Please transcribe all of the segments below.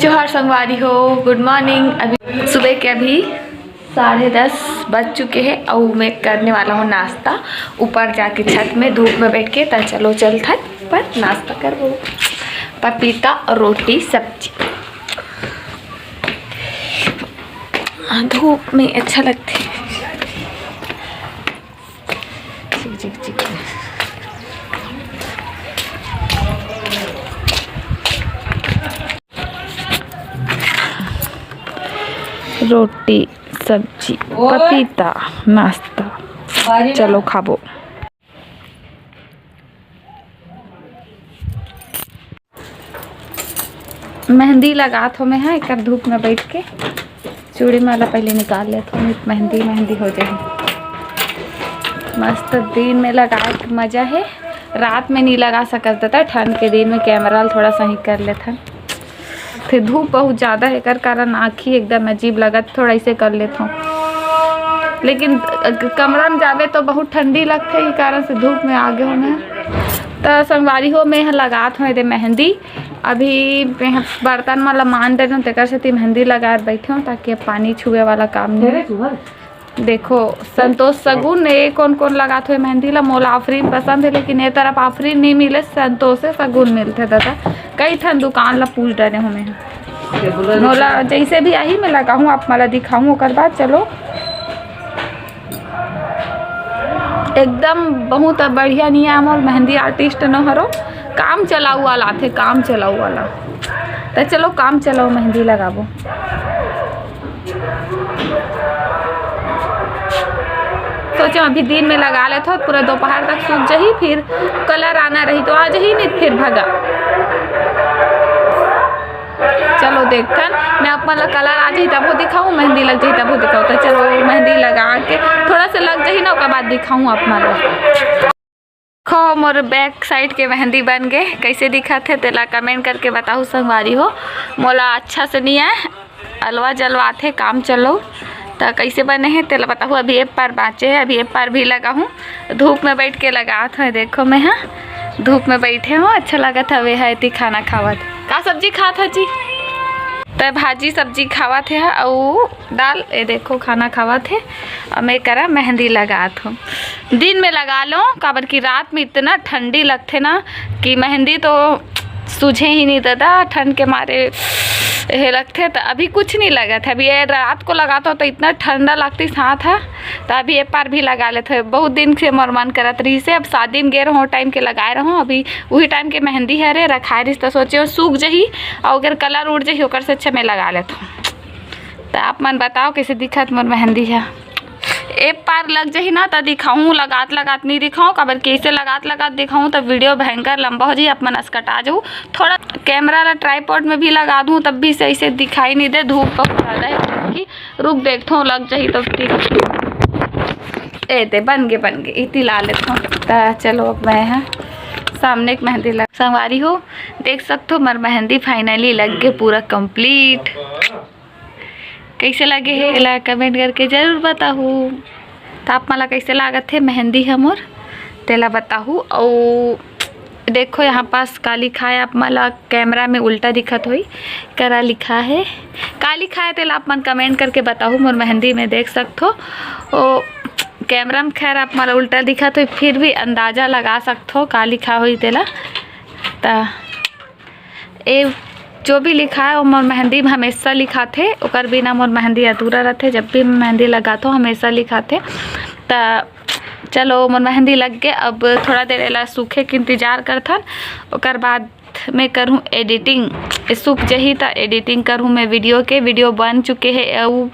जोहार संगवारी हो, गुड मॉर्निंग। अभी सुबह के अभी 10:30 बज चुके हैं और मैं करने वाला हूँ नाश्ता ऊपर जाके छत में धूप में बैठ के। तो चलो चलता पर नाश्ता करो। पपीता और रोटी सब्जी धूप में अच्छा लगते हैं। रोटी सब्जी पपीता नाश्ता चलो खाबो। मेहंदी लगा थो मैं है एक धूप में बैठ के। चूड़ी माला पहले निकाल ले थो, मेहंदी हो जाए मस्त। दिन में लगाए मज़ा है, रात में नहीं लगा सकता था। ठंड के दिन में कैमरा थोड़ा सा ही कर लेता। फिर धूप बहुत ज़्यादा है कर कारण आँखी एकदम अजीब लगत, थोड़ा ऐसे कर लेता हूँ। लेकिन कमरा में जावे तो बहुत ठंडी लगते है, कारण से धूप में आगे हो मैं। तो संगवारी हो मैं लगात हूँ मेहंदी। अभी मैं बर्तन वाला मान दे दूँ तेकर से मेहंदी लगा बैठे हूँ ताकि पानी छुए वाला काम नहीं। देखो संतोष सगुन ये कौन कौन लगाते हुए मेहंदी ला। मोला आफरीन पसंद है, लेकिन ये तरफ आफरीन नहीं मिले, संतोष से सगुन मिलते दादा। कई ठन दुकान ला पूछ डरे हूँ मैं। मोला जैसे भी यही मैं लगाऊँ, आप मला दिखाऊँ ओकर बाद चलो। एकदम बहुत बढ़िया नियम और मेहंदी आर्टिस्ट न हरो, काम चलाऊ वाला थे, काम चलाऊ वाला। तो चलो काम चलाओ, मेहंदी लगाबो। सोचो अभी दिन में लगा ले तो पूरा दोपहर तक सूख जाही, फिर कलर आना रही तो आज ही नहीं फिर भगा। चलो देखन मैं आप मतलब कलर आ जाही तब वो दिखाऊँ, मेहंदी लग जाही तब वो दिखाऊँ। तो चलो मेहंदी लगा के थोड़ा सा लग जाही ना, उसके बाद दिखाऊँ आप मतलब। देखो मोर बैक साइड के मेहंदी बन गए, कैसे दिखा थे तेला कमेंट करके बताओ संगवारी हो। मोला अच्छा से नहीं है, अलवा जलवा थे काम चलो। तो कैसे बने हैं तेला बताऊँ। अभी एक पार बाँचे है, अभी एक पार भी लगा हूँ। धूप में बैठ के लगा था, देखो मैं हाँ धूप में बैठे हूँ, अच्छा लगा था। वे है ती खाना खावा का सब्जी खा था जी, तो भाजी सब्जी खावा थे और दाल। ये देखो खाना खावा थे और मैं करा मेहंदी लगा थो। दिन में लगा लो काबर की रात में इतना ठंडी लगते ना कि मेहंदी तो सूझे ही नहीं दादा, ठंड के मारे ये लगते। तो अभी कुछ नहीं लगा था, अभी ये रात को लगाता तो इतना ठंडा लगती साथ है। तो अभी एक बार भी लगा लेते, बहुत दिन से मोर मन करत रही से। अब शादी में गे रहो टाइम के लगाए रहो, अभी वही टाइम के मेहंदी है रे रखाए रही। तो सोचे सूख जही और अगर कलर उड़ जही ओकर से अच्छा मैं लगा लेता हूँ। तो आप मन बताओ कैसे दिखत मोर मेहंदी है। एक पार लग जाही ना तो दिखाऊँ, लगात नहीं दिखाऊँ। काबर कैसे लगात दिखाऊँ तो वीडियो भयंकर लंबा हो जाए, आप मन कटा जाऊँ। थोड़ा कैमरा ला ट्राईपॉड में भी लगा दूँ तब भी सही से दिखाई नहीं दे, धूप बहुत ज़्यादा है कि। रुक देखता हूँ लग जाही तो ठीक। ए दे बन गए इतनी ला लेता हूँ। तो चलो अब मैं है सामने एक मेहंदी लग संगवारी हो, देख सकते हो मर मेहंदी फाइनली लग गए पूरा कंप्लीट। कैसे लगे है ला कमेंट करके ज़रूर बताऊँ। तो आप मला कैसे लागत है मेहंदी हमर तेला बताऊँ। और देखो यहाँ पास का लिखा है, आप मला कैमरा में उल्टा दिखत हुई करा लिखा है का लिखा है तेला आप मन कमेंट करके बताऊँ। मोर मेहंदी में देख सकते हो ओ कैमरा में खैर आप मला उल्टा दिखत हो, फिर भी अंदाज़ा लगा सकते हो का लिखा हुई तेला। तो ए जो भी लिखा है वो मोर मेहंदी में हमेशा लिखा थे, ओकर बिना मोर मेहंदी अधूरा रहते। जब भी मेहंदी लगाता हूँ हमेशा लिखा थे। तो चलो मोर मेहंदी लग गए, अब थोड़ा देर एला सूखे के इंतज़ार करथन। ओकर बाद मैं करूँ एडिटिंग, सूख जही तो एडिटिंग करूँ मैं वीडियो के। वीडियो बन चुके हैं और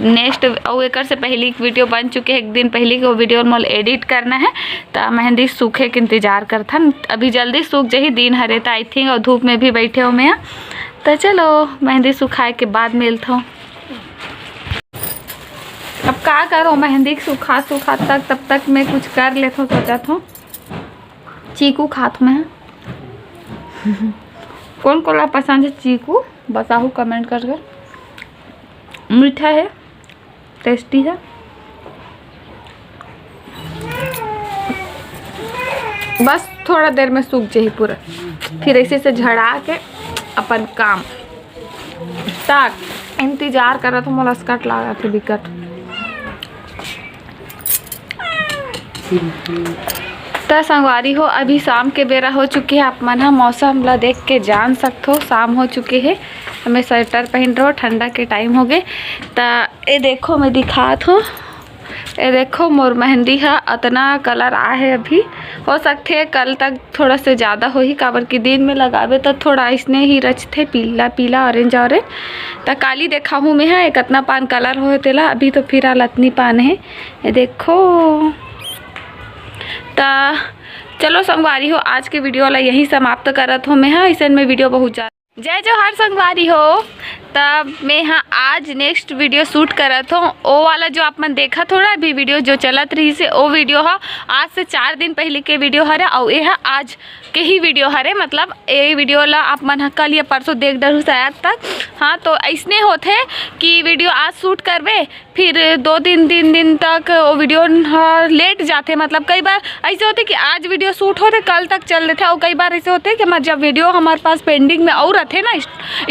नेक्स्ट और एक से पहले वीडियो बन चुके हैं, एक दिन पहले की वो वीडियो मोल एडिट करना है। तो मेहंदी सूखे के इंतज़ार करथन, अभी जल्दी सूख जही दिन हरे तो आई थिंक। और धूप में भी बैठे हो मैं। तो चलो मेहंदी सुखाए के बाद मिलता हूँ। अब क्या करो मेहंदी सूखा तक, तब तक मैं कुछ कर लेता हूँ। सोचा था चीकू खात में कौन कोला पसंद है चीकू बताओ कमेंट करके। मीठा है, टेस्टी है। बस थोड़ा देर में सूख जाए पूरा, फिर ऐसे से झड़ा के अपन काम ताक इंतजार करा तो मोला स्कट लगा थे बिकट। तो संगवारी हो अभी शाम के बेरा हो चुकी है, आप मन मौसम ला देख के जान सकते हो शाम हो चुकी है। हमें स्वेटर पहन रहो, ठंडा के टाइम हो गए। तो ये देखो मैं दिखात हूँ, ये देखो मोर मेहंदी है इतना कलर आ है। अभी हो सकते है कल तक थोड़ा से ज़्यादा हो ही, काबर की दिन में लगावे तो थोड़ा इसने ही रचते पीला पीला ऑरेंज ऑरेंज। तो काली देखा हूँ मैं है कितना पान कलर हो तेला, अभी तो फिर लतनी पान है ये देखो। तो चलो संगवारी हो आज के वीडियो ला यही समाप्त करत हो मैं है। ऐसे में वीडियो बहुत ज़्यादा जय जोहार संगवारी हो। तब मैं हाँ आज नेक्स्ट वीडियो शूट करत हूँ, वो वाला जो आप मन देखा थोड़ा अभी वीडियो जो चलत रही से वो वीडियो है आज से 4 दिन पहले के वीडियो हरे, और ये है आज के ही वीडियो हरे। मतलब ये वीडियो ला आप मन कल या परसों देख डरू शायद तक। हाँ तो ऐसने होते कि वीडियो आज शूट करवे फिर 2-3 दिन तक वो वीडियो लेट जाते। मतलब कई बार ऐसे होते कि आज वीडियो शूट होते कल तक चल रहे थे, और कई बार ऐसे होते कि मतलब जब वीडियो हमारे पास पेंडिंग में और रहते ना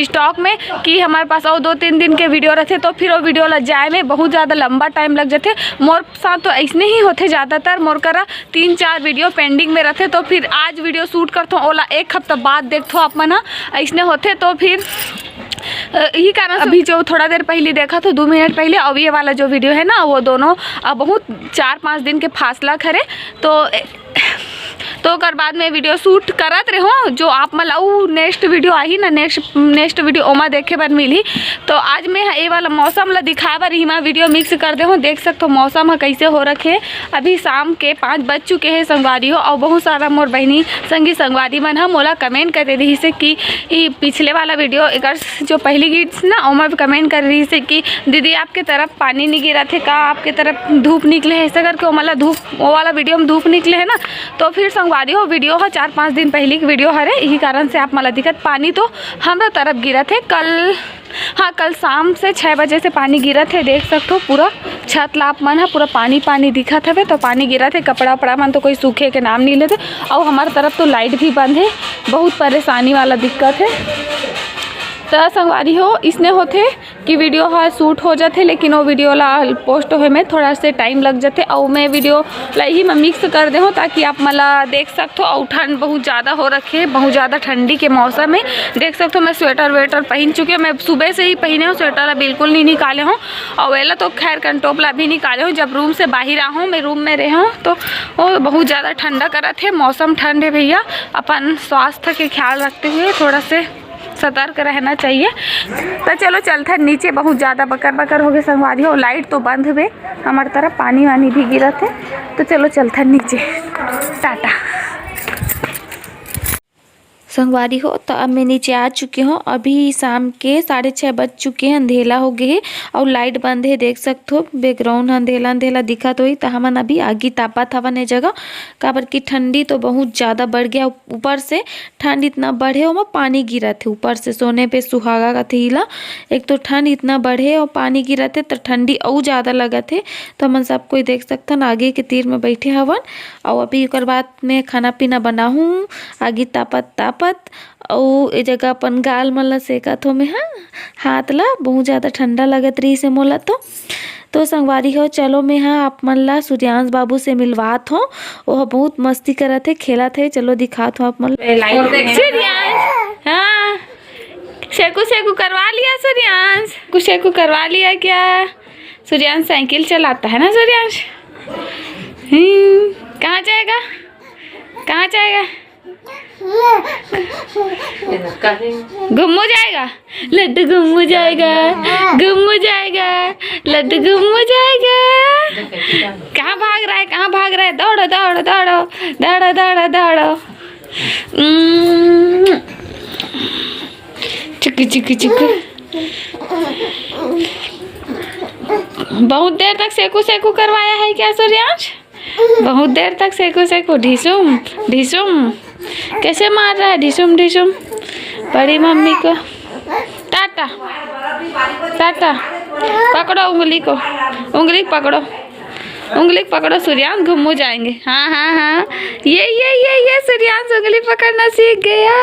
स्टॉक में कि हमारे पास और 2-3 दिन के वीडियो रहते तो फिर वो वीडियो लग जाए में बहुत ज़्यादा लंबा टाइम लग जाते। मोर साथ तो ऐसने ही होते ज़्यादातर, मोर करा 3-4 वीडियो पेंडिंग में रहते तो फिर आज वीडियो शूट करते ओला 1 हफ्ता बाद देखते आप मन ऐसने होते। तो फिर यही कारण अभी जो थोड़ा देर पहले देखा तो 2 मिनट पहले, और ये वाला जो वीडियो है ना वो दोनों बहुत 4-5 दिन के फासला करे। तो कर बाद में वीडियो शूट करत रहो जो आप मतलब नेक्स्ट वीडियो आई ना नेक्स्ट वीडियो ओमा देखे बर मिली। तो आज मैं ये वाला मौसम ला दिखाए बर ही मैं वीडियो मिक्स कर दे हूँ। देख सकते हो मौसम है कैसे हो रखे। अभी शाम के 5 बज चुके हैं संगवारी हो, और बहुत सारा मोर बहनी संगी संगवारी मन हम मोला कमेंट कर रही से कि पिछले वाला वीडियो एक जो पहली गीत ना ओमा भी कमेंट कर रही से कि दीदी आपके तरफ पानी नहीं गिरा थे का, आपके तरफ धूप निकले है ऐसा करके। मतलब धूप वो वाला वीडियो में धूप निकले है ना, तो फिर संगवारी हो वीडियो है 4-5 दिन पहले की वीडियो हरे, यही कारण से आप मला दिक्कत। पानी तो हमारा तरफ गिरा थे कल, हाँ कल शाम से 6 बजे से पानी गिरा थे। देख सकते हो पूरा छत लाप मन है पूरा पानी दिखा था। तो पानी गिरा थे, कपड़ा वपड़ा मन तो कोई सूखे के नाम नहीं लेते। और हमारी तरफ तो लाइट भी बंद है, बहुत परेशानी वाला दिक्कत है। तो संगवारी हो इसने होते कि वीडियो हाँ शूट हो जाते, लेकिन वो वीडियो ला पोस्ट होए में थोड़ा से टाइम लग जाते। और मैं वीडियो ला ही मैं मिक्स कर दे हूँ ताकि आप मला देख सकते हो। और ठंड बहुत ज़्यादा हो रखी है, बहुत ज़्यादा ठंडी के मौसम में देख सकते हो। मैं स्वेटर वेटर पहन चुकी हूँ, मैं सुबह से ही पहने हूँ स्वेटर, बिल्कुल नहीं निकाले हूँ। और वेला तो खैर कंटोपला भी निकाले हूँ, जब रूम से बाहर आ हूँ मैं रूम में रहे हूँ तो वो बहुत ज़्यादा ठंडा करा थे। मौसम ठंड है भैया, अपन स्वास्थ्य के ख्याल रखते हुए थोड़ा से सतर्क रहना चाहिए। तो चलो चलते हैं नीचे, बहुत ज़्यादा बकर हो गए संगवारी हो। लाइट तो बंद हुए हमारी तरफ, पानी वानी भी गिरा थे। तो चलो चलते हैं नीचे, टाटा संगवारी हो। तो अब मैं नीचे आ चुकी हूँ, अभी शाम के 6:30 बज चुके हैं, अंधेला हो गए है और लाइट बंद है। देख सकते हो बैकग्राउंड अंधेला दिखा तो ही। तो हमन अभी आगे तापत हवन ये जगह, काबर की ठंडी तो बहुत ज़्यादा बढ़ गया। ऊपर से ठंड इतना बढ़े और पानी गिरा थे ऊपर से, सोने पे सुहागा का थे हिला। एक तो ठंड इतना बढ़े और पानी गिरा थे तो ठंडी और ज़्यादा लगा थे। तो हमन सब कोई देख सकते हैं आगे के तीर में बैठे हवन। और अभी एक बाद में खाना पीना बनाऊँ आगे तापत और ये जगह अपन गाल मला सेकत हो मैं हाथ ला, बहुत ज़्यादा ठंडा लगत रही से मोला। तो संगवारी हो चलो मैं आप मन ला सूर्यांश बाबू से मिलवात हो, वह बहुत मस्ती करत है खेलत है। चलो दिखात हो आप मन। सूर्यांश हाँ शेकू करवा लिया सूर्यांश, कुछ शेकू करवा लिया क्या? सूर्यांश साइकिल चलाता है ना सूर्यांश। कहाँ जाएगा घुम्मू जाएगा, लड्डू घुम्मू जाएगा लड्डू घुम्मू जाएगा। कहाँ भाग रहा है दौड़ो चिक्कू बहुत देर तक सेकू करवाया है क्या सूर्यांश? बहुत देर तक सेकू ढिसुम कैसे मार रहा है ढिसुम बड़ी मम्मी को। टाटा पकड़ो उंगली पकड़ो। उंगली पकड़ो सूर्यांश, घूमो जाएंगे। हाँ हाँ हाँ, ये सूर्यांश उंगली पकड़ना सीख गया।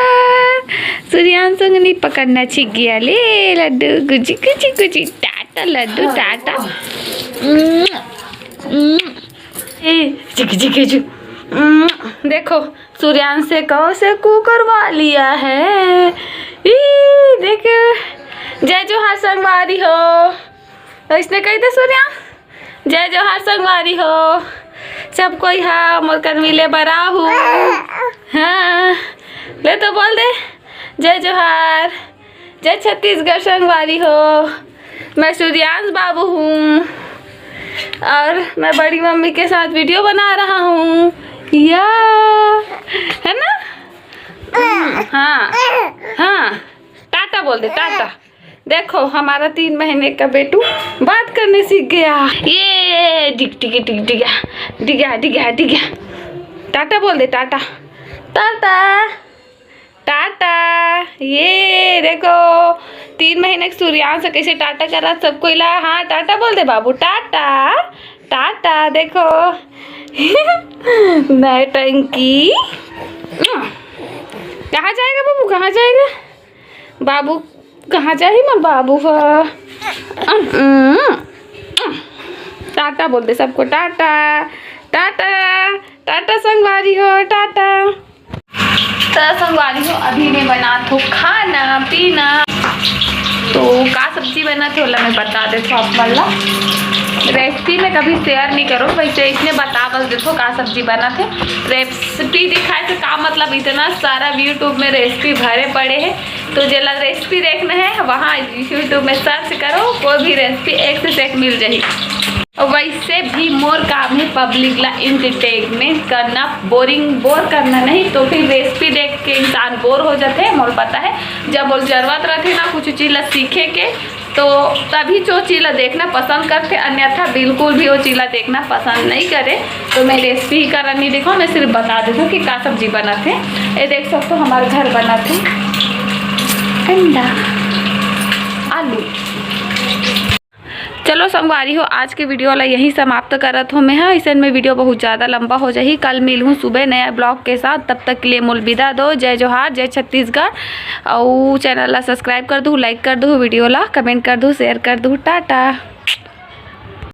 सूर्यांश उंगली पकड़ना सीख गया। ले लड्डू, गुची गुची गुची, टाटा लड्डू टाटा। देखो सूर्यांश से कहो से कू करवा लिया है। देखो जय जोहार संगवारी हो, इसने कही थे सूर्यांश जय जोहार संगवारी हो। सब कोई हाँ मोर कर्मिले बरा हूँ। हाँ ले तो बोल दे जय जोहार, जय छत्तीसगढ़ संगवारी हो। मैं सूर्यांश बाबू हूँ और मैं बड़ी मम्मी के साथ वीडियो बना रहा हूँ, या है ना। हाँ हाँ टाटा बोल दे, टाटा। देखो हमारा 3 महीने का बेटू बात करने सीख गया। ये डिग डिग डिग डिगा डिगा डिगा डिगा। टाटा बोल दे, टाटा टाटा टाटा। ये देखो 3 महीने के सूर्यांश से कैसे टाटा कर रहा सबको ला। हाँ टाटा बोल दे बाबू, टाटा टाटा। देखो नए टंकी। कहाँ जाएगा बाबू, कहाँ जाएगा बाबू, कहाँ जाए मोर बाबू। टाटा बोल दे सबको, टाटा टाटा टाटा संगवारी हो, टाटा। तो संगवारी हो अभी मैं बना थो खाना पीना। तो का सब्जी बना थे मैं बता देते आप वाला रेसिपी में कभी शेयर नहीं करो, वैसे इसने बता बस देखो का सब्जी बना थे। रेसिपी दिखाए तो का मतलब इतना सारा यूट्यूब में रेसिपी भरे पड़े हैं। तो जला रेसिपी देखना है वहाँ यूट्यूब में सर्च करो, कोई भी रेसिपी एक से एक मिल जाएगी। और वैसे भी मोर काम है पब्लिक ला इंटरटेनमेंट करना, बोर करना नहीं। तो फिर रेसिपी देख के इंसान बोर हो जाते हैं, मोर पता है। जब बोल जरूरत रहती ना कुछ चीज़ सीखे के तो तभी जो चीज़ देखना पसंद करते, अन्यथा बिल्कुल भी वो चीज़ देखना पसंद नहीं करे। तो मैं रेसिपी ही करना नहीं देखो, मैं सिर्फ बता देती हूँ कि क्या सब्जी बना थे। ये देख सकते हो हमारे घर बना थे अंडा आलू। चलो संगवारी हो आज के वीडियो ला यही समाप्त करत हो मैं। हाँ इसे में वीडियो बहुत ज़्यादा लंबा हो जाही। कल मिलूँ सुबह नया ब्लॉग के साथ, तब तक के लिए मोल विदा दो। जय जोहार, जय छत्तीसगढ़। और चैनल ला सब्सक्राइब कर दूँ, लाइक कर दूँ, वीडियो ला कमेंट कर दूँ, शेयर कर दूँ। टाटा।